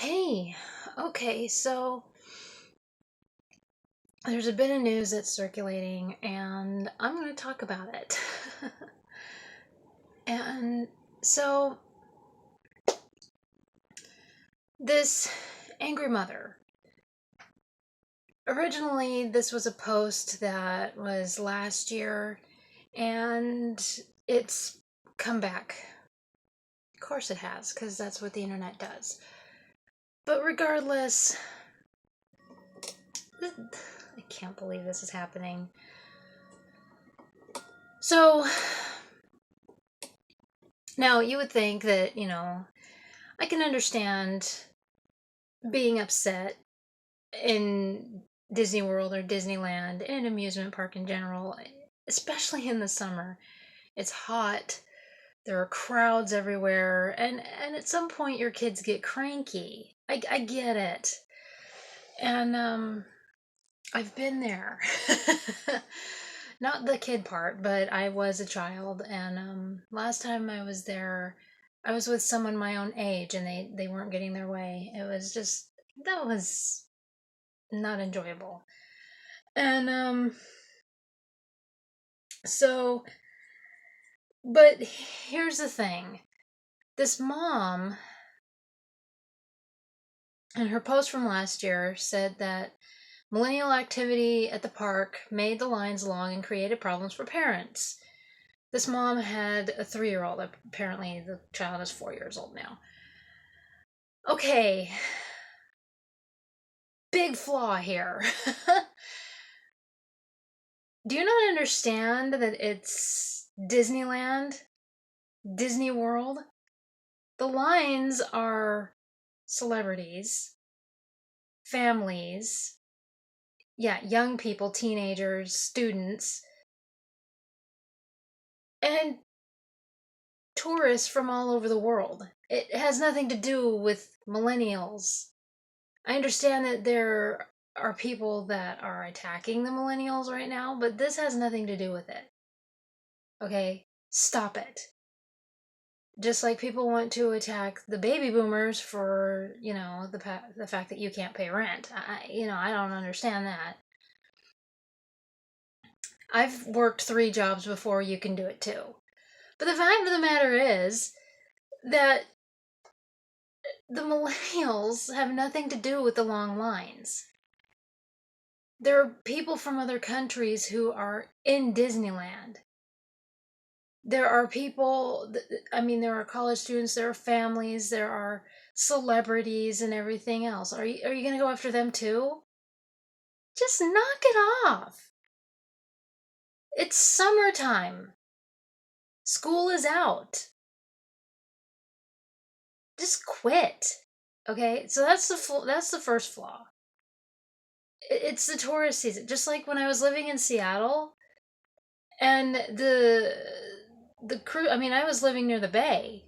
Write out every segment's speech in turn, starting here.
Hey, okay, so there's a bit of news that's circulating, and I'm going to talk about it. And so, this angry mother. Originally, this was a post that was last year, and it's come back. Of course, it has, because that's what the internet does. But regardless, I can't believe this is happening. So, now you would think that, I can understand being upset in Disney World or Disneyland, in an amusement park in general, especially in the summer. It's hot, there are crowds everywhere, and at some point your kids get cranky. I get it. And I've been there. Not the kid part, but I was a child, and last time I was there, I was with someone my own age, and they weren't getting their way. It was just that was not enjoyable. And so but here's the thing. This mom in her post from last year said that millennial activity at the park made the lines long and created problems for parents. This mom had a 3-year old. Apparently, the child is 4 years old now. Okay, big flaw here. Do you not understand that it's Disneyland? Disney World? The lines are celebrities, families, yeah, young people, teenagers, students, and tourists from all over the world. It has nothing to do with millennials. I understand that there are people that are attacking the millennials right now, but this has nothing to do with it. Okay? Stop it. Just like people want to attack the baby boomers for, the fact that you can't pay rent. I don't understand that. I've worked 3 jobs before, you can do it too. But the fact of the matter is that the millennials have nothing to do with the long lines. There are people from other countries who are in Disneyland. There are people, there are college students, there are families, there are celebrities and everything else. Are you going to go after them too? Just knock it off. It's summertime. School is out. Just quit. Okay? So that's the first flaw. It's the tourist season. Just like when I was living in Seattle, and the crew, I was living near the bay,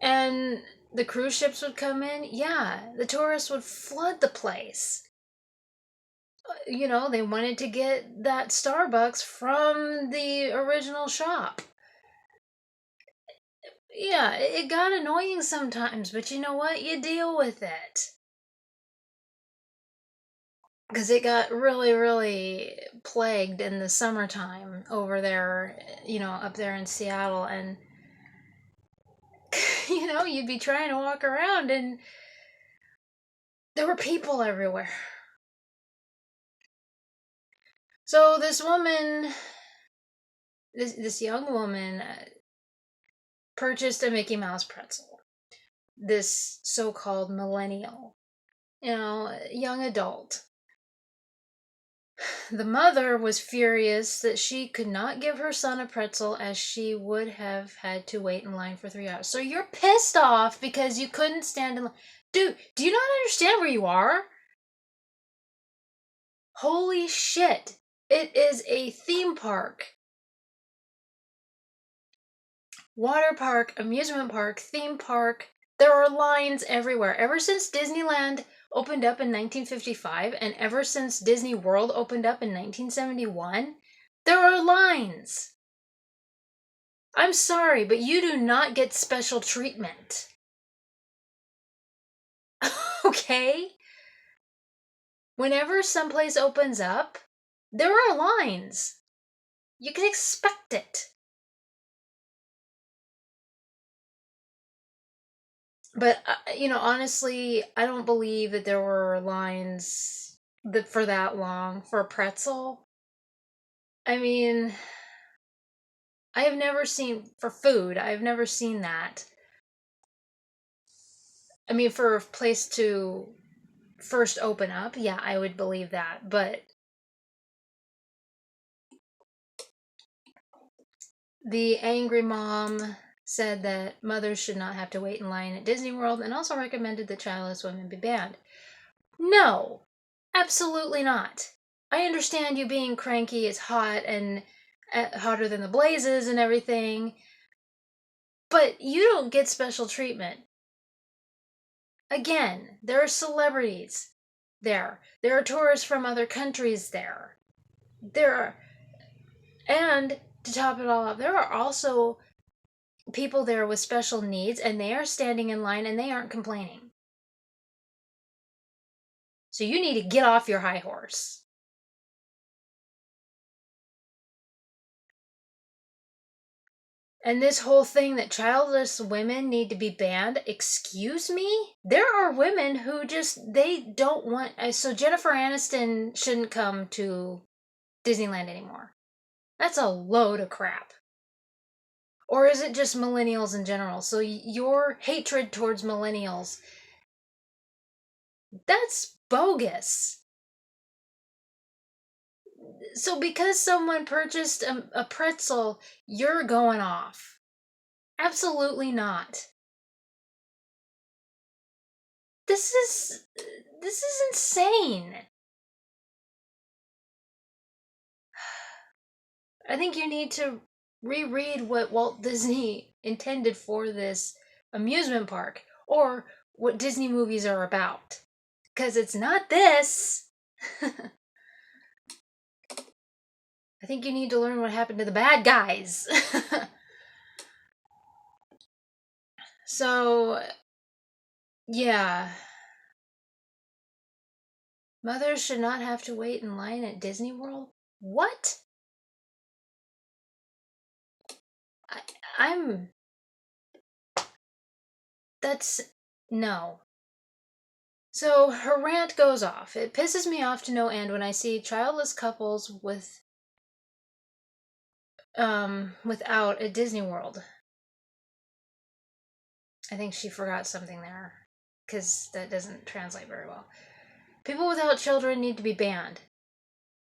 and the cruise ships would come in. Yeah, the tourists would flood the place. They wanted to get that Starbucks from the original shop. Yeah, it got annoying sometimes, but you know what? You deal with it. Because it got really, really plagued in the summertime over there, up there in Seattle. And, you'd be trying to walk around and there were people everywhere. So this woman, this young woman, purchased a Mickey Mouse pretzel. This so-called millennial, young adult. The mother was furious that she could not give her son a pretzel as she would have had to wait in line for 3 hours. So you're pissed off because you couldn't stand in line. Dude, do you not understand where you are? Holy shit. It is a theme park. Water park, amusement park, theme park. There are lines everywhere. Ever since Disneyland opened up in 1955 and ever since Disney World opened up in 1971, there are lines. I'm sorry, but you do not get special treatment. Okay? Whenever someplace opens up, there are lines. You can expect it. But, honestly, I don't believe that there were lines for that long for a pretzel. I mean, I have never seen, for food, I've never seen that. I mean, for a place to first open up, yeah, I would believe that. But the angry mom said that mothers should not have to wait in line at Disney World and also recommended that childless women be banned. No, absolutely not. I understand you being cranky is hot and hotter than the blazes and everything, but you don't get special treatment. Again, there are celebrities there. There are tourists from other countries there. There are, and to top it all up, there are also people there with special needs, and they are standing in line and they aren't complaining. So you need to get off your high horse. And this whole thing that childless women need to be banned, excuse me? There are women who just, they don't want. So Jennifer Aniston shouldn't come to Disneyland anymore. That's a load of crap. Or is it just millennials in general? So your hatred towards millennials, that's bogus. So because someone purchased a pretzel, you're going off. Absolutely not. This is insane. I think you need to reread what Walt Disney intended for this amusement park or what Disney movies are about. Because it's not this. I think you need to learn what happened to the bad guys. So, yeah. Mothers should not have to wait in line at Disney World? What? I'm. That's. No. So her rant goes off. It pisses me off to no end when I see childless couples without at Disney World. I think she forgot something there, because that doesn't translate very well. People without children need to be banned.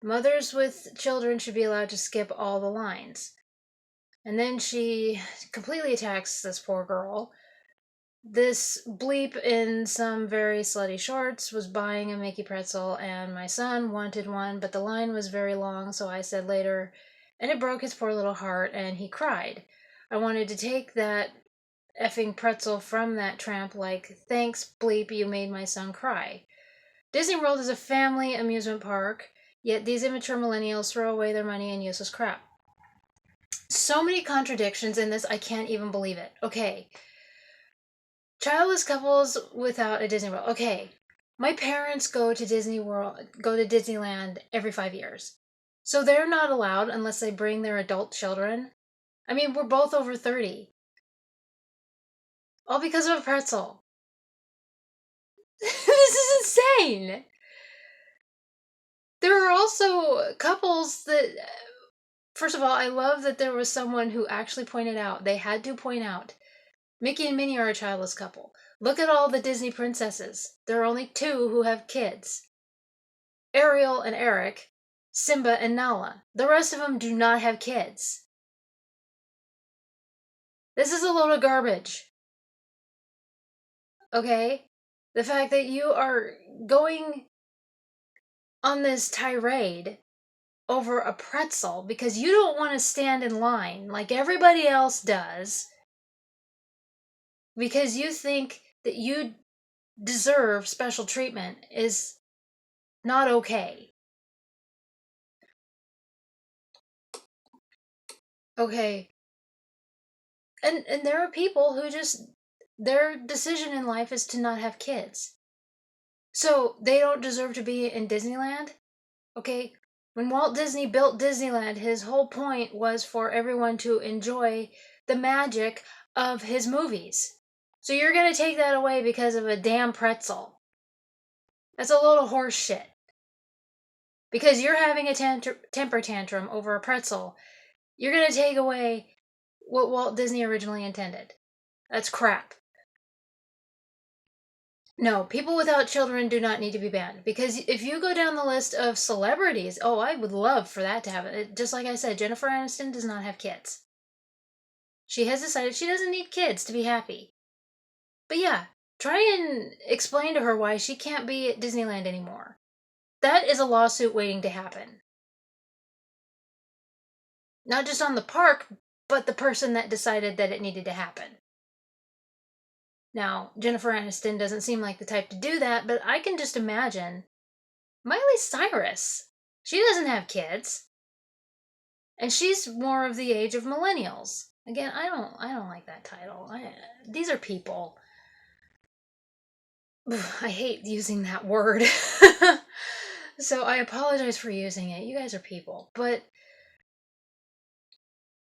Mothers with children should be allowed to skip all the lines. And then she completely attacks this poor girl. This bleep in some very slutty shorts was buying a Mickey pretzel, and my son wanted one, but the line was very long, so I said later, and it broke his poor little heart, and he cried. I wanted to take that effing pretzel from that tramp, like, thanks, bleep, you made my son cry. Disney World is a family amusement park, yet these immature millennials throw away their money in useless crap. So many contradictions in this, I can't even believe it. Okay. Childless couples without a Disney World. Okay. My parents go to Disneyland every 5 years. So they're not allowed unless they bring their adult children. I mean, we're both over 30. All because of a pretzel. This is insane. There are also couples that, first of all, I love that there was someone who actually pointed out, they had to point out, Mickey and Minnie are a childless couple. Look at all the Disney princesses. There are only 2 who have kids. Ariel and Eric, Simba and Nala. The rest of them do not have kids. This is a load of garbage. Okay? The fact that you are going on this tirade over a pretzel because you don't want to stand in line like everybody else does because you think that you deserve special treatment is not okay. Okay. And there are people who just, their decision in life is to not have kids. So they don't deserve to be in Disneyland? Okay, when Walt Disney built Disneyland, his whole point was for everyone to enjoy the magic of his movies. So you're going to take that away because of a damn pretzel. That's a little horse shit. Because you're having a temper tantrum over a pretzel, you're going to take away what Walt Disney originally intended. That's crap. No, people without children do not need to be banned. Because if you go down the list of celebrities, oh, I would love for that to happen. Just like I said, Jennifer Aniston does not have kids. She has decided she doesn't need kids to be happy. But yeah, try and explain to her why she can't be at Disneyland anymore. That is a lawsuit waiting to happen. Not just on the park, but the person that decided that it needed to happen. Now, Jennifer Aniston doesn't seem like the type to do that, but I can just imagine Miley Cyrus. She doesn't have kids. And she's more of the age of millennials. Again, I don't like that title. These are people. I hate using that word. So I apologize for using it. You guys are people. But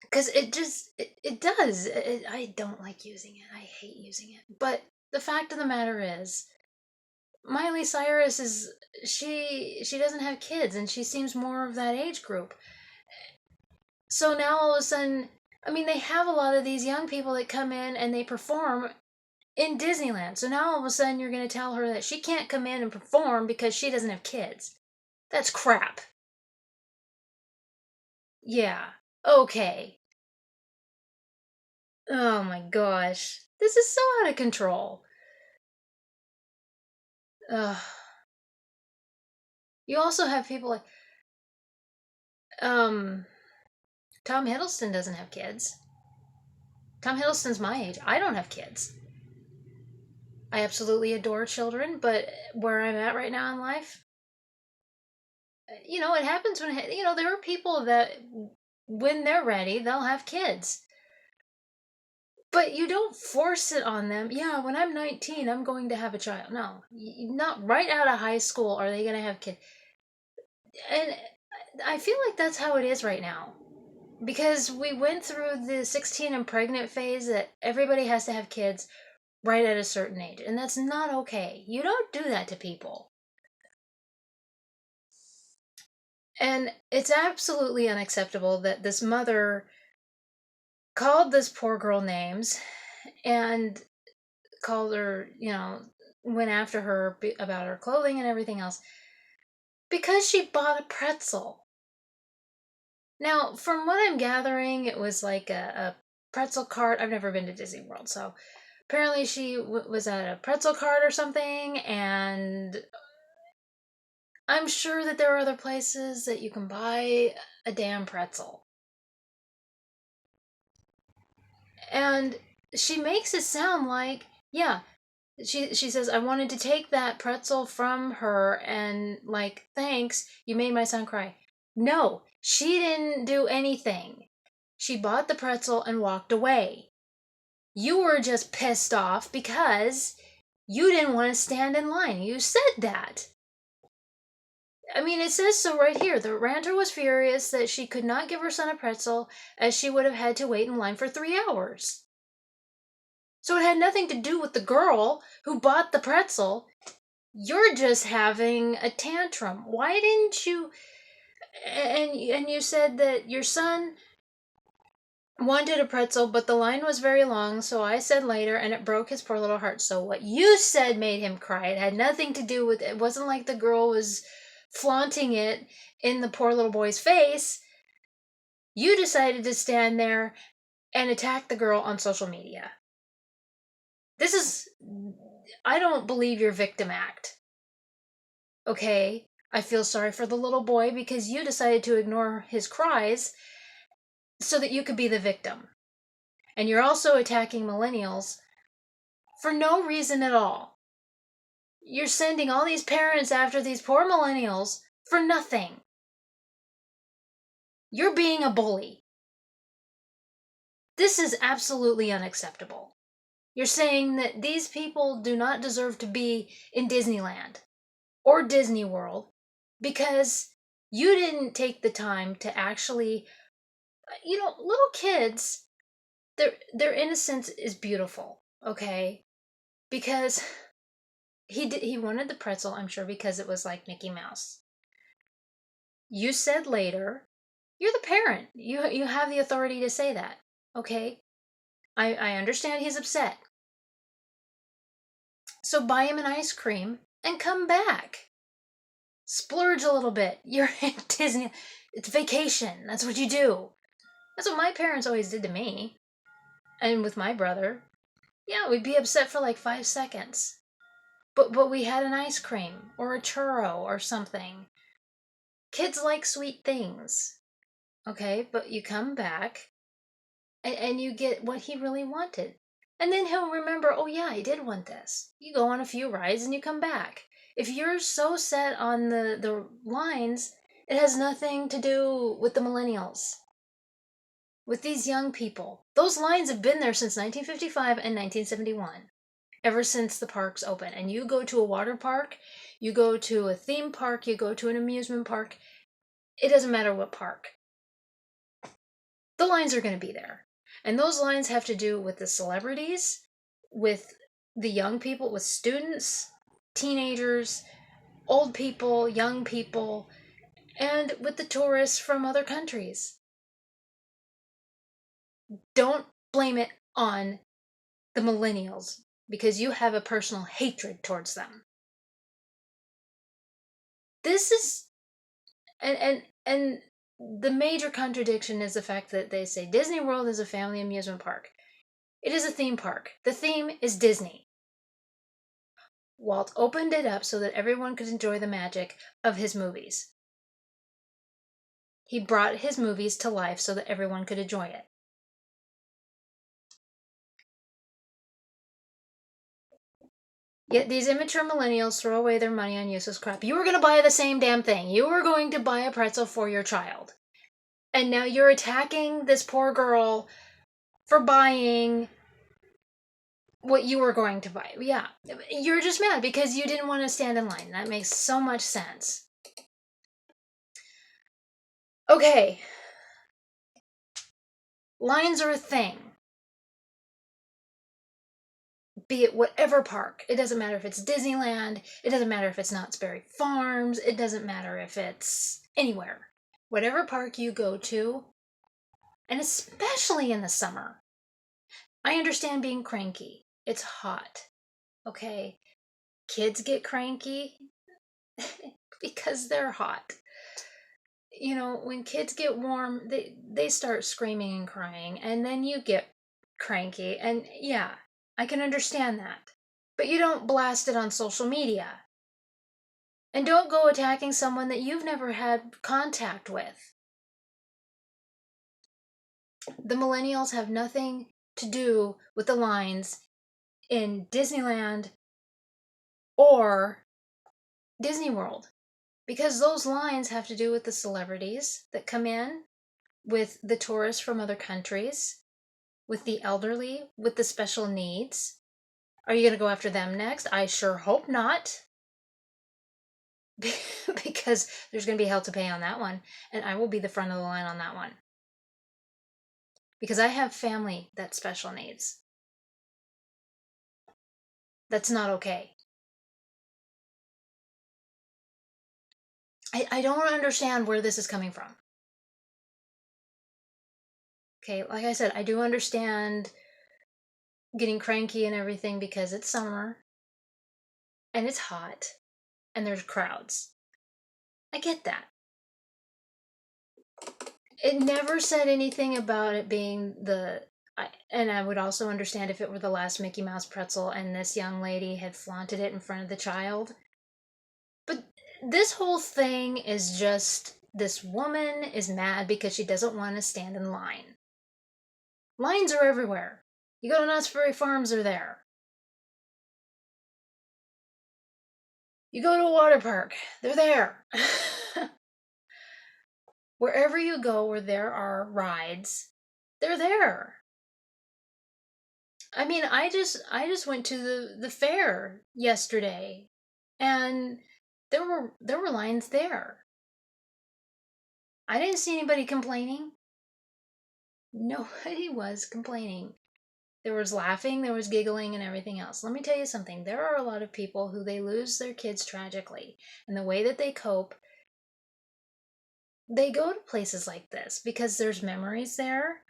because it does. I don't like using it. I hate using it. But the fact of the matter is, Miley Cyrus she doesn't have kids, and she seems more of that age group. So now all of a sudden, I mean, they have a lot of these young people that come in and they perform in Disneyland. So now all of a sudden you're going to tell her that she can't come in and perform because she doesn't have kids. That's crap. Yeah. Okay. Oh my gosh. This is so out of control. Ugh. You also have people like um Tom Hiddleston doesn't have kids. Tom Hiddleston's my age. I don't have kids. I absolutely adore children, but where I'm at right now in life, it happens when there are people that when they're ready, they'll have kids. But you don't force it on them. Yeah, when I'm 19, I'm going to have a child. No, not right out of high school are they going to have kids. And I feel like that's how it is right now. Because we went through the 16 and pregnant phase that everybody has to have kids right at a certain age. And that's not okay. You don't do that to people. And it's absolutely unacceptable that this mother called this poor girl names and called her, went after her about her clothing and everything else because she bought a pretzel. Now, from what I'm gathering, it was like a pretzel cart. I've never been to Disney World, so apparently she was at a pretzel cart or something, and I'm sure that there are other places that you can buy a damn pretzel. And she makes it sound like, yeah, she says, I wanted to take that pretzel from her and, like, thanks, you made my son cry. No, she didn't do anything. She bought the pretzel and walked away. You were just pissed off because you didn't want to stand in line. You said that. I mean, it says so right here. The ranter was furious that she could not give her son a pretzel as she would have had to wait in line for 3 hours. So it had nothing to do with the girl who bought the pretzel. You're just having a tantrum. Why didn't you... And you said that your son wanted a pretzel, but the line was very long, so I said later, and it broke his poor little heart. So what you said made him cry. It had nothing to do with it. It wasn't like the girl was flaunting it in the poor little boy's face. You decided to stand there and attack the girl on social media. This is... I don't believe your victim act. Okay? I feel sorry for the little boy because you decided to ignore his cries so that you could be the victim. And you're also attacking millennials for no reason at all. You're sending all these parents after these poor millennials for nothing. You're being a bully. This is absolutely unacceptable. You're saying that these people do not deserve to be in Disneyland. or Disney World because you didn't take the time to actually, little kids, their innocence is beautiful, okay? Because he wanted the pretzel, I'm sure, because it was like Mickey Mouse. You said later, you're the parent. You have the authority to say that, okay? I understand he's upset. So buy him an ice cream and come back. Splurge a little bit. You're in Disney. It's vacation. That's what you do. That's what my parents always did to me. And with my brother. Yeah, we'd be upset for like 5 seconds. But we had an ice cream or a churro or something. Kids like sweet things. Okay, but you come back and you get what he really wanted. And then he'll remember, oh yeah, I did want this. You go on a few rides and you come back. If you're so set on the lines, it has nothing to do with the millennials. With these young people. Those lines have been there since 1955 and 1971. Ever since the parks open. And you go to a water park, you go to a theme park, you go to an amusement park. It doesn't matter what park. The lines are going to be there. And those lines have to do with the celebrities, with the young people, with students, teenagers, old people, young people, and with the tourists from other countries. Don't blame it on the millennials because you have a personal hatred towards them. This is and the major contradiction is the fact that they say Disney World is a family amusement park. It is a theme park. The theme is Disney. Walt opened it up so that everyone could enjoy the magic of his movies. He brought his movies to life so that everyone could enjoy it. Yet these immature millennials throw away their money on useless crap. You were going to buy the same damn thing. You were going to buy a pretzel for your child. And now you're attacking this poor girl for buying what you were going to buy. Yeah, you're just mad because you didn't want to stand in line. That makes so much sense. Okay. Lines are a thing. Be it whatever park. It doesn't matter if it's Disneyland. It doesn't matter if it's Knott's Berry Farms. It doesn't matter if it's anywhere. Whatever park you go to, and especially in the summer. I understand being cranky. It's hot. Okay? Kids get cranky because they're hot. You know, when kids get warm, they start screaming and crying, and then you get cranky, and yeah, I can understand that. But you don't blast it on social media. And don't go attacking someone that you've never had contact with. The millennials have nothing to do with the lines in Disneyland or Disney World. Because those lines have to do with the celebrities that come in, with the tourists from other countries, with the elderly, with the special needs. Are you going to go after them next? I sure hope not. Because there's going to be hell to pay on that one. And I will be the front of the line on that one. Because I have family that's special needs. That's not okay. I don't understand where this is coming from. Okay, like I said, I do understand getting cranky and everything because it's summer and it's hot and there's crowds. I get that. It never said anything about it being and I would also understand if it were the last Mickey Mouse pretzel and this young lady had flaunted it in front of the child. But this whole thing is just this woman is mad because she doesn't want to stand in line. Lines are everywhere. You go to Knott's Berry Farms, they're there. You go to a water park, they're there. Wherever you go where there are rides, they're there. I mean, I just went to the fair yesterday, and there were lines there. I didn't see anybody complaining. Nobody was complaining. There was laughing, there was giggling, and everything else. Let me tell you something. There are a lot of people who they lose their kids tragically. And the way that they cope, they go to places like this because there's memories there,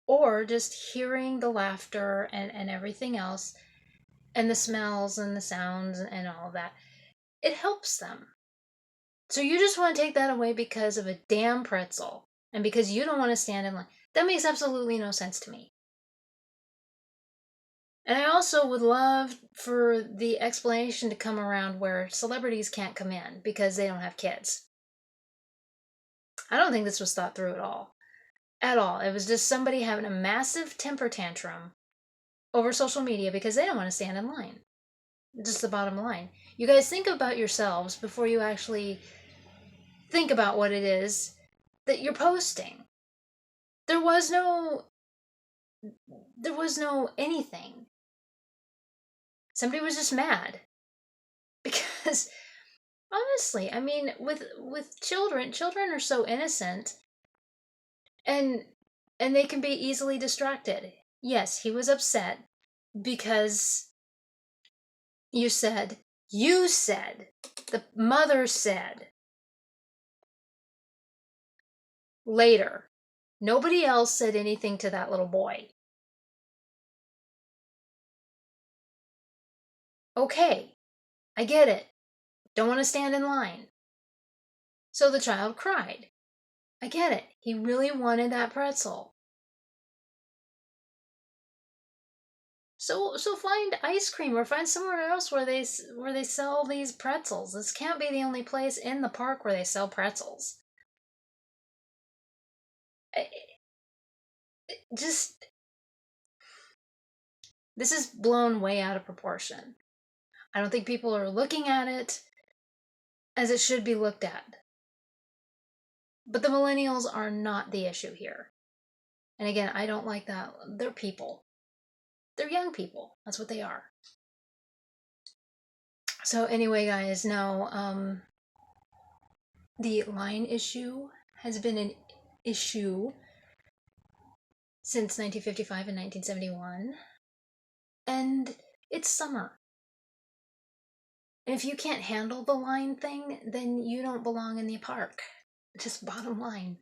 or just hearing the laughter and everything else, and the smells and the sounds and all of that. It helps them. So you just want to take that away because of a damn pretzel and because you don't want to stand in line. That makes absolutely no sense to me. And I also would love for the explanation to come around where celebrities can't come in because they don't have kids. I don't think this was thought through at all. At all. It was just somebody having a massive temper tantrum over social media because they don't want to stand in line. Just the bottom line. You guys think about yourselves before you actually think about what it is that you're posting. There was no anything. Somebody was just mad because honestly, I mean, with children are so innocent, and they can be easily distracted. Yes, he was upset because you said the mother said later. Nobody else said anything to that little boy. Okay, I get it. Don't want to stand in line. So the child cried. I get it. He really wanted that pretzel. So find ice cream or find somewhere else where they sell these pretzels. This can't be the only place in the park where they sell pretzels. Just this is blown way out of proportion. I don't think people are looking at it as it should be looked at. But the millennials are not the issue here. And again, I don't like that. They're people. They're young people. That's what they are. So anyway, guys, no, the line issue has been an issue since 1955 and 1971. And it's summer. And if you can't handle the line thing, then you don't belong in the park. Just bottom line.